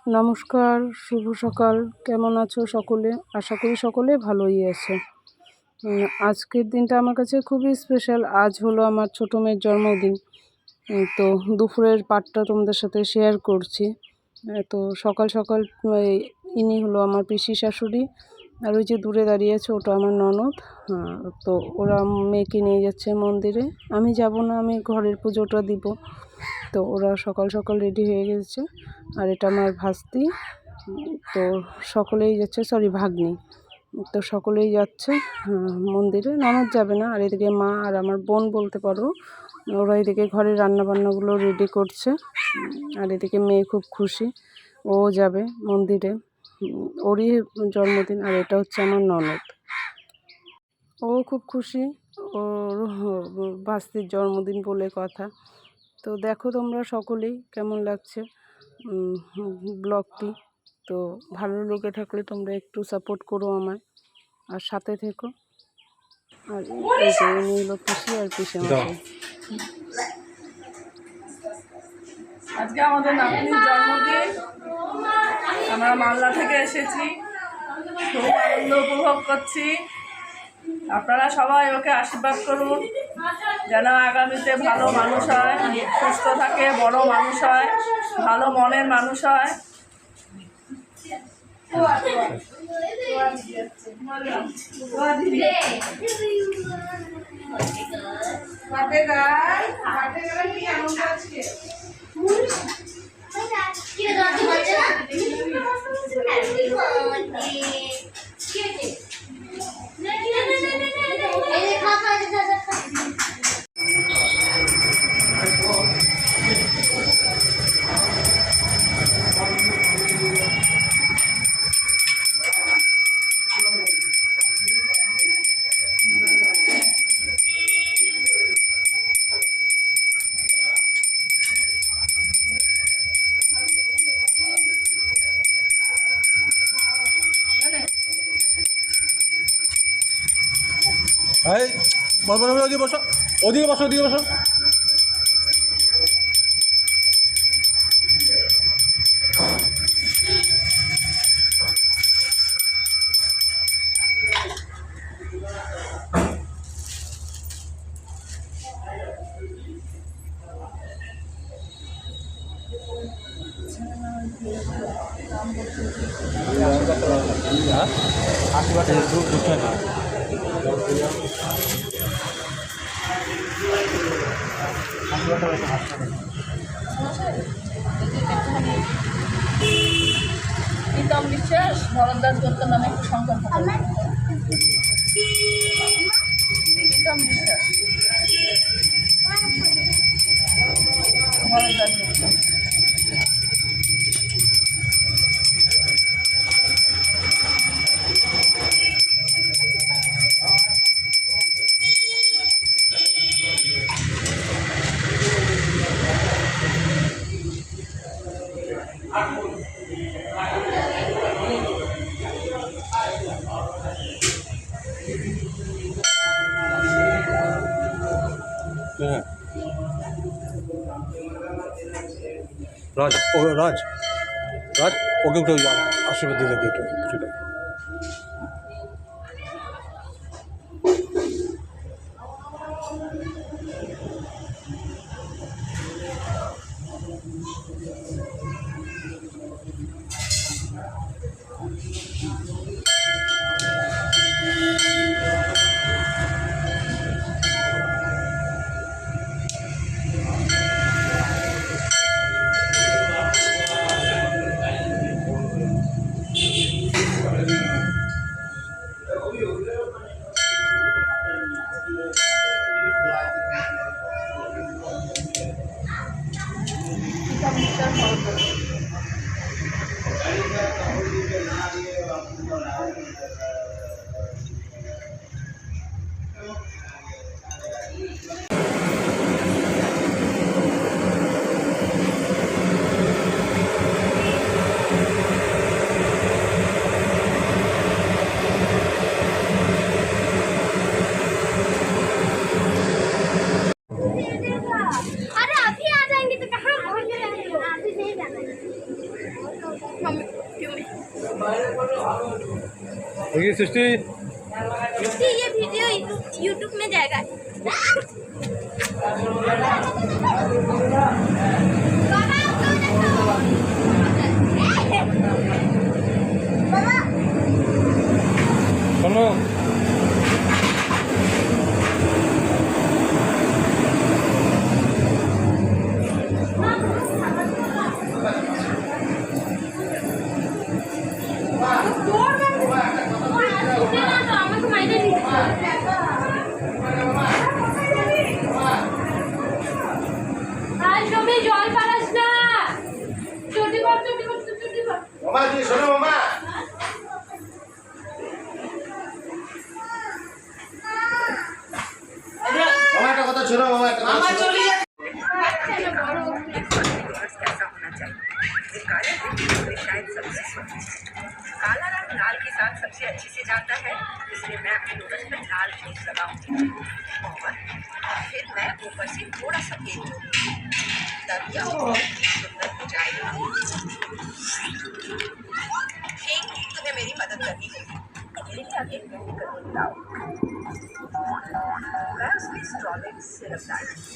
নমস্কার, শুভ সকাল। কেমন আছো সকলে? আশা করি সকলে ভালোই আছে। আজকের দিনটা আমার কাছে খুবই স্পেশাল। আজ হলো আমার ছোটো মেয়ের জন্মদিন। তো দুপুরের পার্টটা তোমাদের সাথে শেয়ার করছি। তো সকাল সকাল ইনি হলো আমার পিসি শাশুড়ি, আর ওই যে দূরে দাঁড়িয়ে আছে ওটা আমার ননদ। তো ওরা মেয়েকে নিয়ে যাচ্ছে মন্দিরে। আমি যাব না, আমি ঘরের পুজোটা দিব। তো ওরা সকাল সকাল রেডি হয়ে গেছে। আর এটা আমার ভাস্তি। তো সকলেই যাচ্ছে, ভাগ্নি। তো সকলেই যাচ্ছে মন্দিরে। ননদ যাবে না। আর এদিকে মা আর আমার বোন বলতে পারো, ওরা এদিকে ঘরের রান্নাবান্নাগুলো রেডি করছে। আর এদিকে মেয়ে খুব খুশি, ও যাবে মন্দিরে, ওরই জন্মদিন। আর এটা হচ্ছে আমার ননদ, ও খুব খুশি, ওর ভাস্তির জন্মদিন বলে কথা। তো দেখো তোমরা সকলেই কেমন লাগছে ব্লগটি। তো ভালো লেগে থাকলে তোমরা একটু সাপোর্ট করো আমায়, আর সাথে থেকো। আর এই যে উনি হলো পিসি আর পিসেমশাই। আজকে আমাদের নাতনির জন্মদিন, আমরা মালদা থেকে এসেছি, খুব আনন্দ উপভোগ করছি। আপনারা সবাই ওকে আশীর্বাদ করুন যেন আগামীতে ভালো মানুষ হয়, সুস্থ থাকে, বড় মানুষ হয়, ভালো মনের মানুষ হয়। এই ওদিকে বসো, ওদিকে বসো, ওদিকে বসো। প্রীতম বিশ্বাস, ভরদ্বাজ দত্ত নামে একটু সংকল্প করবে। প্রীতম বিশ্বাস, ভরদ্বাজ দত্ত। রাজ, ও রাজ, রাজ ওকে উঠে আশীর্বাদ দিয়ে দেখি একটু কিছুটা। देखिए सृष्टि ये वीडियो यूट्यूब में जाएगा। सुनो জল পালাস না, চটি কর, চটি কর, চটি কর। মামা তুমি শোনো মামা, মামা একটা কথা শোনো, মামা একটা কথা শোনো। काला रंग लाल के साथ सबसे अच्छे से जाता है, इसलिए मैं अपने नूडल्स में लाल मिर्च लगाऊंगी और फिर मैं ऊपर से थोड़ा सा तेल दूंगी, तब यह बहुत सुंदर हो जाएगा। ठीक, तुम्हें मेरी मदद करनी होगी, लेकिन अब एक मिनट कर बताओ। मैं उसमें स्ट्रॉबेरी सिरप डालूंगी।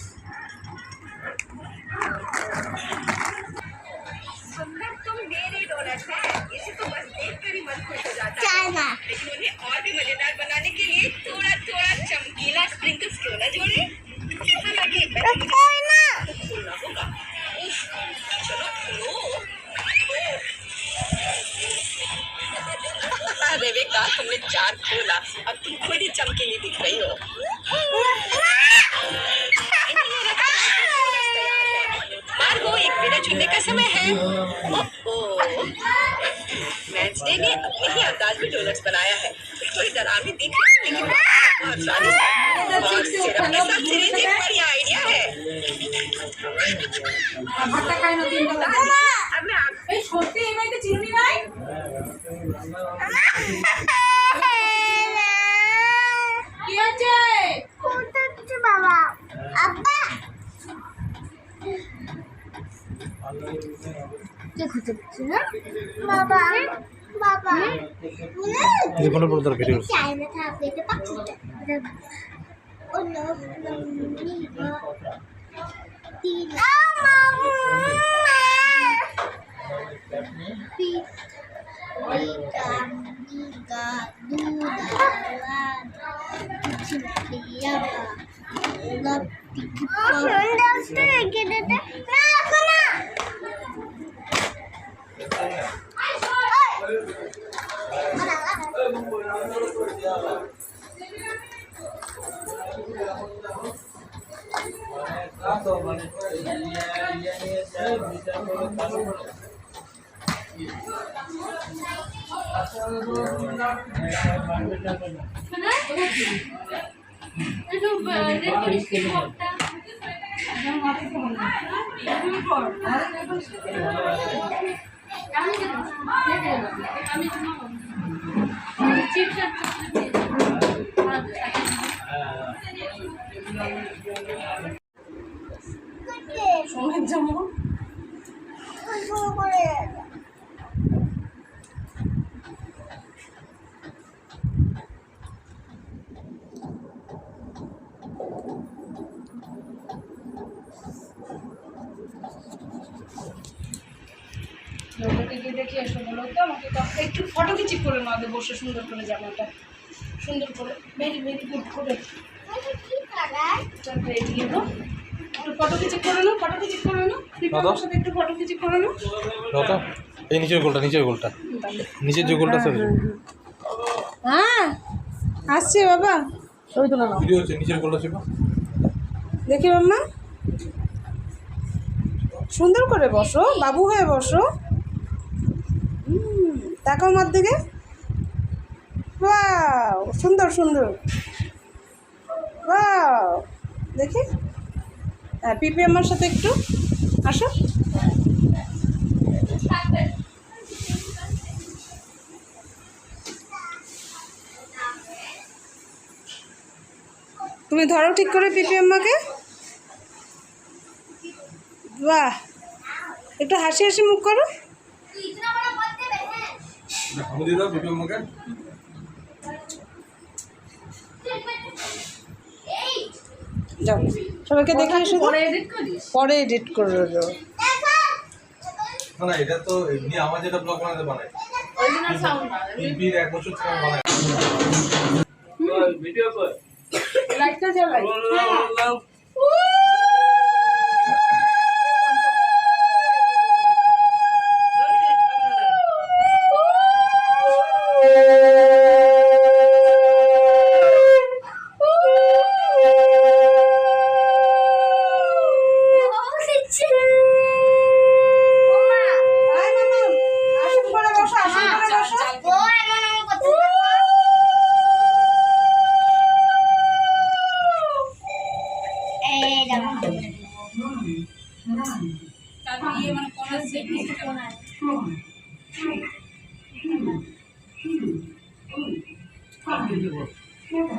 सुंदर तुम मेरे डोनट है, इसे तो बस देखकर ही मन खुश हो जाता है, लेकिन उन्हें और भी मजेदार बनाने के लिए थोड़ा थोड़ा चमकीला स्प्रिंकल्स क्यों ना जोड़े। हालांकि खोलना होगा। चलो खोलो। रेबेका, तुमने 4 खोला, अब तुम खुद ही चमकीली दिख रही हो। मार्गो, एक बिना चुनने का समय है। वेंसडे ने अपने ही अंदाज में डोनट्स बनाया है, थोड़ी डरावनी दिख रही है लेकिन बहुत स्वादिष्ट है। और सिरप के साथ सिरिंज एक बढ़िया आइडिया है। अब मैं সত্যি এই বাড়িতে চিরুনি নাই? কি হচ্ছে? বাবা, আব্বা বাবা, বাবা, ये कौन बोल रहा वीडियो চাইনা থাকলে তো পাচ্ছি ও নো সোমের যেমন গিয়ে দেখে এসো, বলো তো আমাকে একটু ফটো খিচিক করে নাও, বসে সুন্দর করে জামাটা সুন্দর করে ভেরি ভেরি গুড করে দিয়ে দাও। একটু ফটো খিচিক করে নাও, ফটো খিচিক করে নাও, দীপার সাথে একটু ফটো খিচিক করে নাও। दादा এই নিচের গোলটা, নিচের গোলটা, নিচের যে গোলটা স্যার হ্যাঁ আসছে বাবা, ছবি তুলে নাও। ভিডিও হচ্ছে, নিচের গোলটা ছিল। দেখি মাম্মা, সুন্দর করে বসো, বাবু হয়ে বসো। তাকাও মার দিকে, ওয়াও সুন্দর সুন্দর, ওয়াও দেখি। হ্যাঁ পিপি আমার সাথে একটু আসো। তুমি ধরো ঠিক করে পিপি আম্মাকে। বাহ, একটু হাসি হাসি মুখ করো। আমি দিয়ে দাও ভিডিও আমাকে। যাও সবাইকে দেখে এসে দাও। পরে এডিট করিস? পরে এডিট করে দেবো। না না, এটা তো এমনি আমার যেটা ব্লগ বানাতে বানাই। অরিজিনাল সাউন্ড না। এমপির 1 বছর থেকে বানাই। ভিডিও কর। লাইটটা জ্বালাই।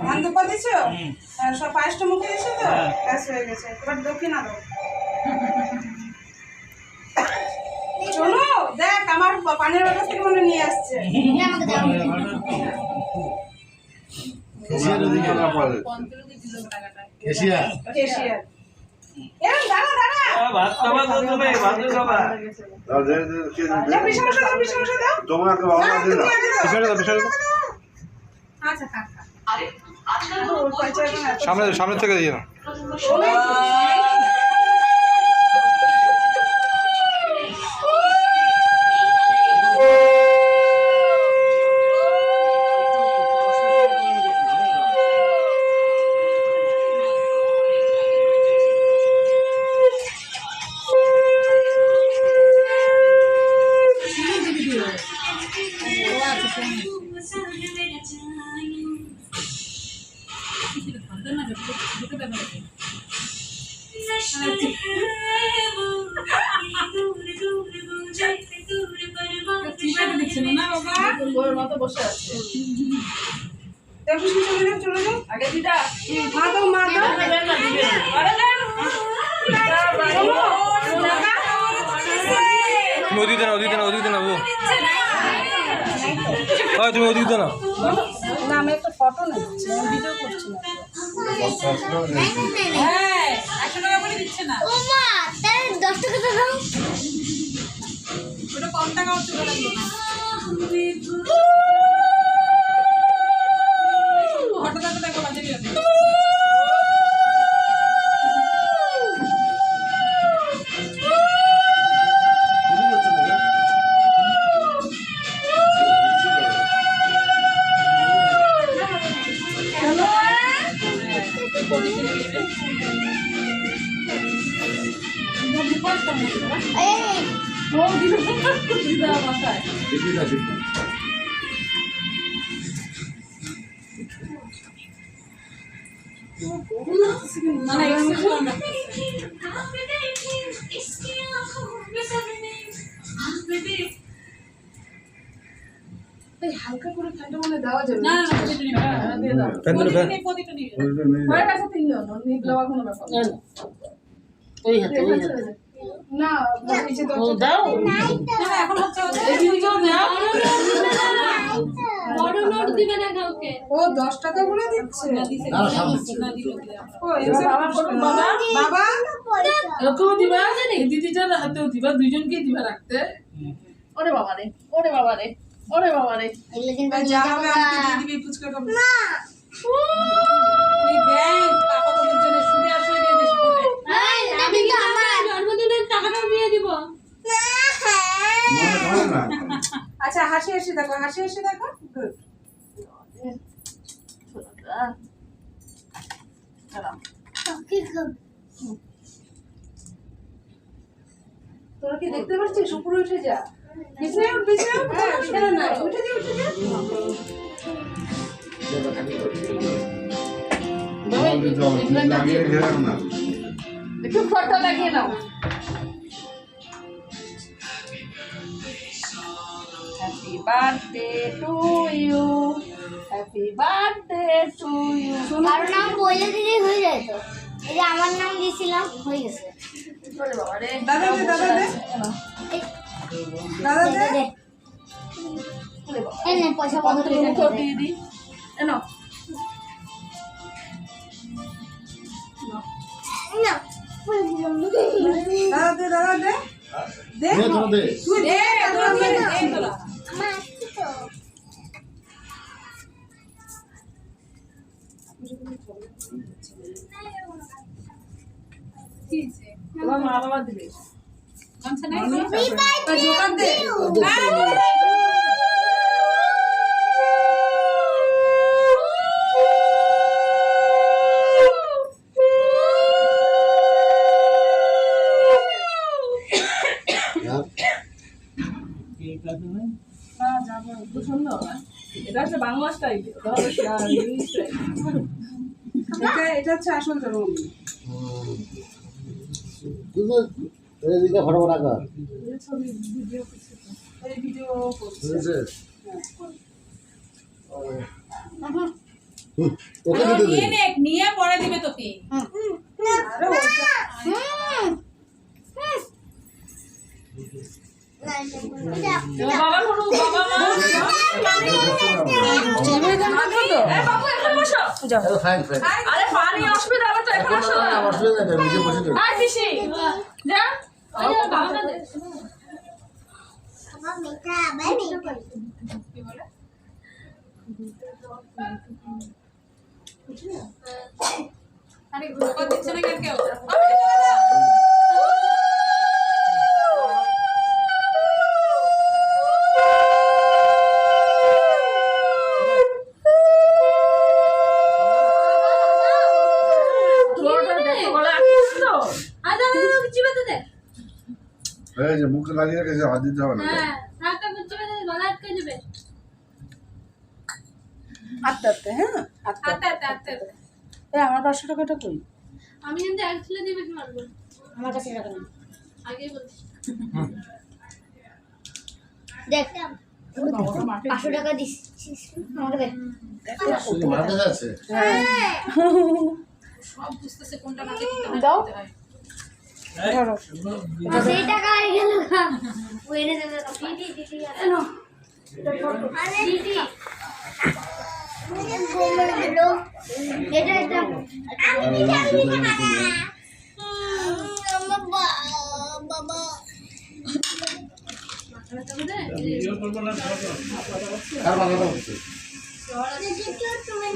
ধান দুপা দিছো? সব পায়েসটা মুখে দিছো তো? ব্যাস হয়ে গেছে। এবার দক্ষিণা দাও। চলো দেখ আমার পানের বাটা থেকে মনে নিয়ে আসছে। Cashier cashier. দাঁড়া দাঁড়া। যা পিছনে দাও, পিছনে দাও। তোমরা তো বাবা না, দিন তুমি আগে দাও। পিছনে দাও, পিছনে দাও। আচ্ছা থাক থাক। ওর পয়সা এখন এত সামনে থেকে দিয়ে দাও। ওর মতো বসে আছে। দেখো চলে যাও, চলে যাও। আগে দিদা মা দাও, মা দাও। তুমি ওদিকে দাও, ওদিকে দাও, ওদিকে দাও। হয় তুমি ওদিকে দাও না। না আমি একটা ফটো নিচ্ছি, আমি ভিডিও করছি না। হ্যাঁ 100 টাকা করে দিচ্ছে না। ও মা তার 10 টাকা তো দাও। ওটা কম টাকাও চলে লাগলো না। হঠাৎ দেখো বাজে গেছে। এই ও দিদা মাথায়। না না এক্সেস না। এই হালকা করে ফ্যানটা মনে দেওয়া যাবে না না প্রতিটা নিবে। হ্যাঁ দিয়ে দাও। ফ্যান দিলে ফ্যান। প্রতিটা নিবে। হয়ে গেছে 3 জন। নিগলা কোনো ব্যাপার না। ওই হাতে ওই হাতে না নিচে তো ও দাও না এখন হচ্ছে এই দিদিকেও দাও। বড় নোট দিবে না কাউকে। ও 10 টাকা করে দিচ্ছে। না দিছে না দিল। ও এসে বাবা বলুন বাবা বাবা এরকম দিবা এই দিদিটার হাতেও দিবা, দুইজনকেই দিবা রাখতে। ওরে বাবা রে ওরে বাবা রে ওরে বাবা রে। এগুলো কিন্তু যা হবে আমাকে দিয়ে দিবি ফুচকাটা। এই ব্যাংক টাকা তোদের জন্য শুনে আসলে দিয়ে দিস বলে। আমি তো আমার জন্মদিনের টাকাটা দিয়ে দিব। আচ্ছা হাসি হাসি দেখো, হাসি হাসি দেখো। গুড। কি খাব? তোরা কি দেখতে পাচ্ছিস? উপরে উঠে যা। বিছানায় উঠ, বিছানায় উঠ। হ্যাঁ, বিছানায় না, উঠে যা, উঠে যা। একটু ফটো লাগিয়ে নাও। Happy birthday to you, happy birthday to you. কারো নাম বলে দিলেই হয়ে যায় তো। এই যে আমার নাম দিয়েছিলাম হয়ে গেছে। ওরে বাবা রে। দাদা দে, দাদা দে। দাদা দে। দে, দে। এই নে পয়সা কত কত মুখর দিয়ে দিই এনো না ফুল দিলাম দাদা দে দাদা দে দে দে তোরা দে তুই দে তোরা দে এই তোরা আমার আসছে তো তোমার মা বাবা দিবে বাই জোকার দে হ্যাঁ যাবো খুব সুন্দর এটা হচ্ছে বাংলা স্টাইল এটা হচ্ছে আসল জন্মদিন এদিকে ফটোফট আঁকা ছবি ভিডিও এই ভিডিও ওকে দিতে দে নিয়ে পরে দিবে তোকে আরে ওটা বাবা কোনো বাবা মা বাবু এখানে বসো আরে ফাইন ফাইন আরে পানি অসুবিধা হবে তো এখন আসো না অসুবিধা নেই নিজে বসে দে আয় পিসি যা বাবাটা দে আমার মেটা বানি আরে ঘুরপা দিচ্ছে না কেন কেউ এই যে মুখে লাগিয়ে রেখেছে হাত দিতে হবে না আটতে আটতে হ্যাঁ আটতে এই আমার 500 টাকাটা কই আমি কিন্তু এক ছেলে দিবে কি মারবো আমার কাছে টাকা নেই আগে বলছি দেখ 500 টাকা দিছিস আমাকে দে শুধু মারতে যাচ্ছে সব বুঝতেছে কোনটা নাতে দিতে হয় দাও দিতে হয়। ধরো সেই টাকা হয়ে গেল ওই এনে দেবে দিদি দিদি এনো আরে দিদি গোমর দিলো এটা এটা আমি জানি না বাবা বাবা আর বাংলাটা হচ্ছে তুমি